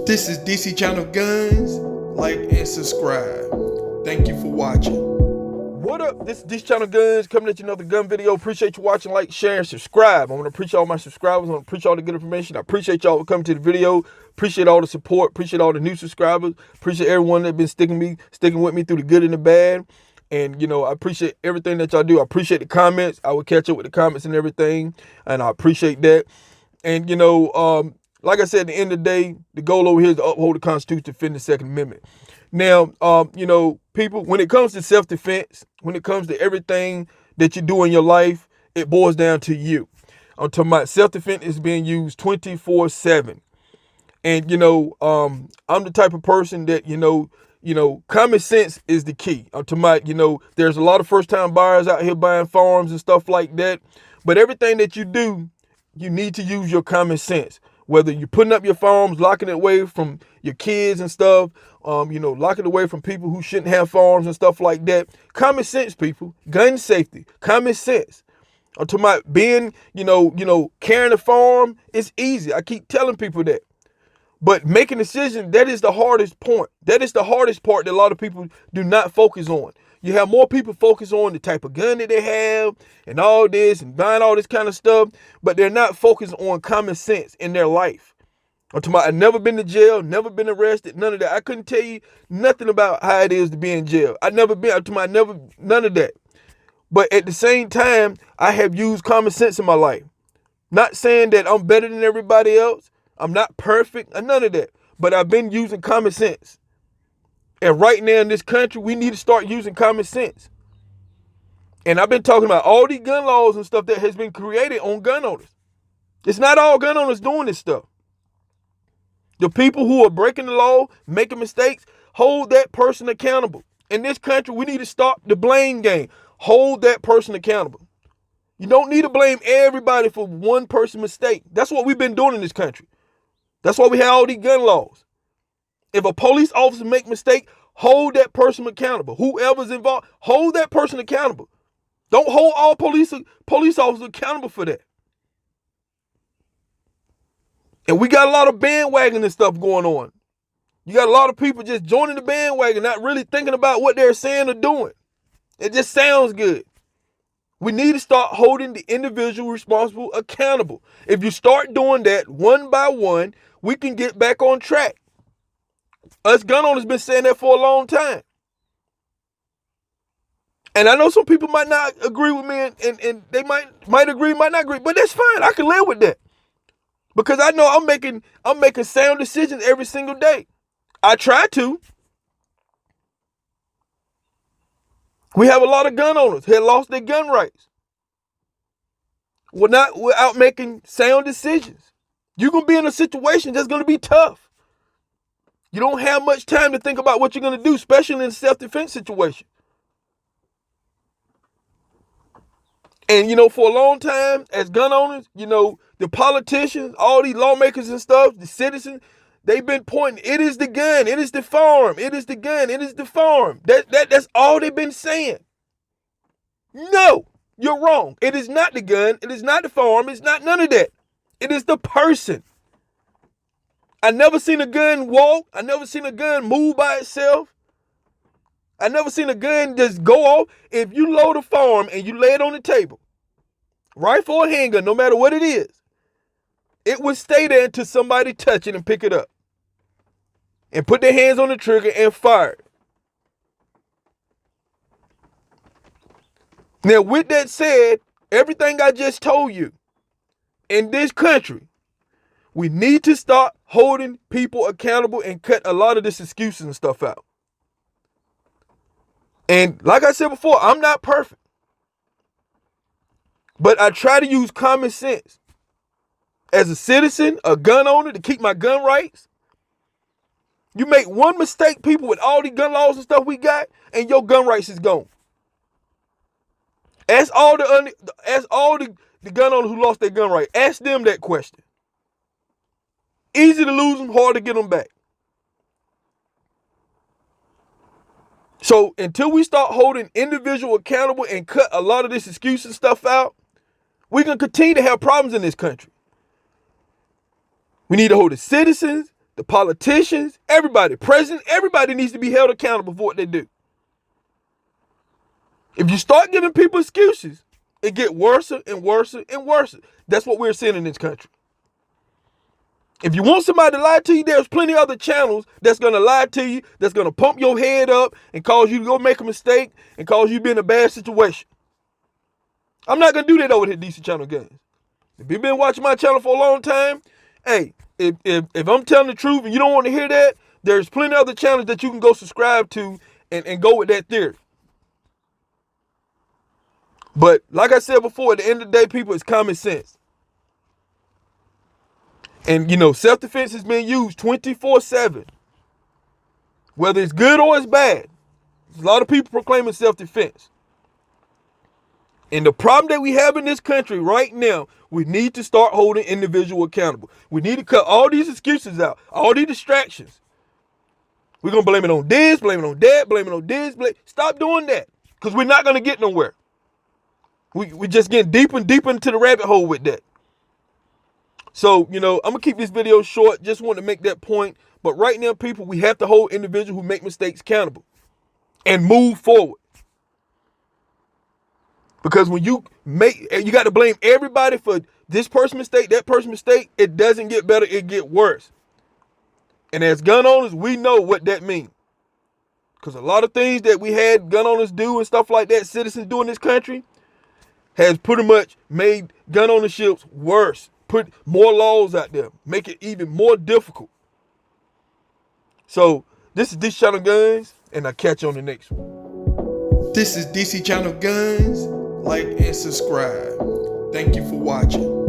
This is DC Channel Guns. Like and subscribe. Thank you for watching. What up? This is DC Channel Guns coming at you another gun video. Appreciate you watching, like, share, and subscribe. I want to appreciate all my subscribers. I want to appreciate all the good information. I appreciate y'all for coming to the video. Appreciate all the support. Appreciate all the new subscribers. Appreciate everyone that's been sticking with me through the good and the bad. And, you know, I appreciate everything that y'all do. I appreciate the comments. I will catch up with the comments and everything. And I appreciate that. And, you know, like I said, at the end of the day, the goal over here is to uphold the Constitution, defend the Second Amendment. Now, you know, people, when it comes to self-defense, when it comes to everything that you do in your life, it boils down to you. I'm talking about self-defense is being used 24/7. And, you know, I'm the type of person that, you know, common sense is the key. I'm talking about, you know, there's a lot of first-time buyers out here buying farms and stuff like that. But everything that you do, you need to use your common sense. Whether you're putting up your farms, locking it away from your kids and stuff, you know, locking it away from people who shouldn't have farms and stuff like that. Common sense, people. Gun safety. Common sense. I'm talking about being, you know, carrying a farm is easy. I keep telling people that. But making a decision, that is the hardest point. That is the hardest part that a lot of people do not focus on. You have more people focus on the type of gun that they have and all this and buying all this kind of stuff, but they're not focused on common sense in their life. I'm talking about, I've never been to jail, never been arrested, none of that. I couldn't tell you nothing about how it is to be in jail. I'm talking about none of that. But at the same time, I have used common sense in my life. Not saying that I'm better than everybody else. I'm not perfect, or none of that. But I've been using common sense. And right now in this country, we need to start using common sense. And I've been talking about all these gun laws and stuff that has been created on gun owners. It's not all gun owners doing this stuff. The people who are breaking the law, making mistakes, hold that person accountable. In this country, we need to stop the blame game. Hold that person accountable. You don't need to blame everybody for one person's mistake. That's what we've been doing in this country. That's why we have all these gun laws. If a police officer make a mistake, hold that person accountable. Whoever's involved, hold that person accountable. Don't hold all police officers accountable for that. And we got a lot of bandwagon and stuff going on. You got a lot of people just joining the bandwagon, not really thinking about what they're saying or doing. It just sounds good. We need to start holding the individual responsible accountable. If you start doing that one by one, we can get back on track. Us gun owners been saying that for a long time. And I know some people might not agree with me and they might agree, might not agree, but that's fine. I can live with that. Because I know I'm making sound decisions every single day. I try to. We have a lot of gun owners who have lost their gun rights. We're out making sound decisions. You're going to be in a situation that's going to be tough. You don't have much time to think about what you're going to do, especially in a self-defense situation. And, you know, for a long time, as gun owners, you know, the politicians, all these lawmakers and stuff, the citizens, they've been pointing, it is the gun, it is the farm, it is the gun, it is the farm. That's all they've been saying. No, you're wrong. It is not the gun, it is not the farm, it's not none of that. It is the person. I never seen a gun walk. I never seen a gun move by itself. I never seen a gun just go off. If you load a farm and you lay it on the table, rifle or handgun, no matter what it is, it would stay there until somebody touch it and pick it up and put their hands on the trigger and fire it. Now, with that said, everything I just told you, in this country, we need to start holding people accountable and cut a lot of this excuses and stuff out. And like I said before, I'm not perfect. But I try to use common sense. As a citizen, a gun owner, to keep my gun rights. You make one mistake, people, with all these gun laws and stuff we got, and your gun rights is gone. Ask all the gun owners who lost their gun right. Ask them that question. Easy to lose them, hard to get them back. So until we start holding individuals accountable and cut a lot of this excuse and stuff out, we're going to continue to have problems in this country. We need to hold the citizens, the politicians, everybody, president, everybody needs to be held accountable for what they do. If you start giving people excuses, it get worse and worse and worse. That's what we're seeing in this country. If you want somebody to lie to you, there's plenty of other channels that's going to lie to you, that's going to pump your head up and cause you to go make a mistake and cause you to be in a bad situation. I'm not going to do that over here, DC Channel Guns. If you've been watching my channel for a long time, hey, if I'm telling the truth and you don't want to hear that, there's plenty of other channels that you can go subscribe to and go with that theory. But like I said before, at the end of the day, people, it's common sense. And, you know, self-defense has been used 24/7. Whether it's good or it's bad. There's a lot of people proclaiming self-defense. And the problem that we have in this country right now, we need to start holding individuals accountable. We need to cut all these excuses out, all these distractions. We're going to blame it on this, blame it on that, blame it on this. Stop doing that, because we're not going to get nowhere. We just getting deeper and deeper into the rabbit hole with that. So, you know, I'm going to keep this video short. Just want to make that point. But right now, people, we have to hold individuals who make mistakes accountable and move forward. Because when you got to blame everybody for this person's mistake, that person's mistake, it doesn't get better, it get worse. And as gun owners, we know what that means. Because a lot of things that we had gun owners do and stuff like that, citizens do in this country, has pretty much made gun ownerships worse. Put more laws out there, make it even more difficult. So this is DC Channel Guns, and I'll catch you on the next one. This is DC Channel Guns. Like and subscribe. Thank you for watching.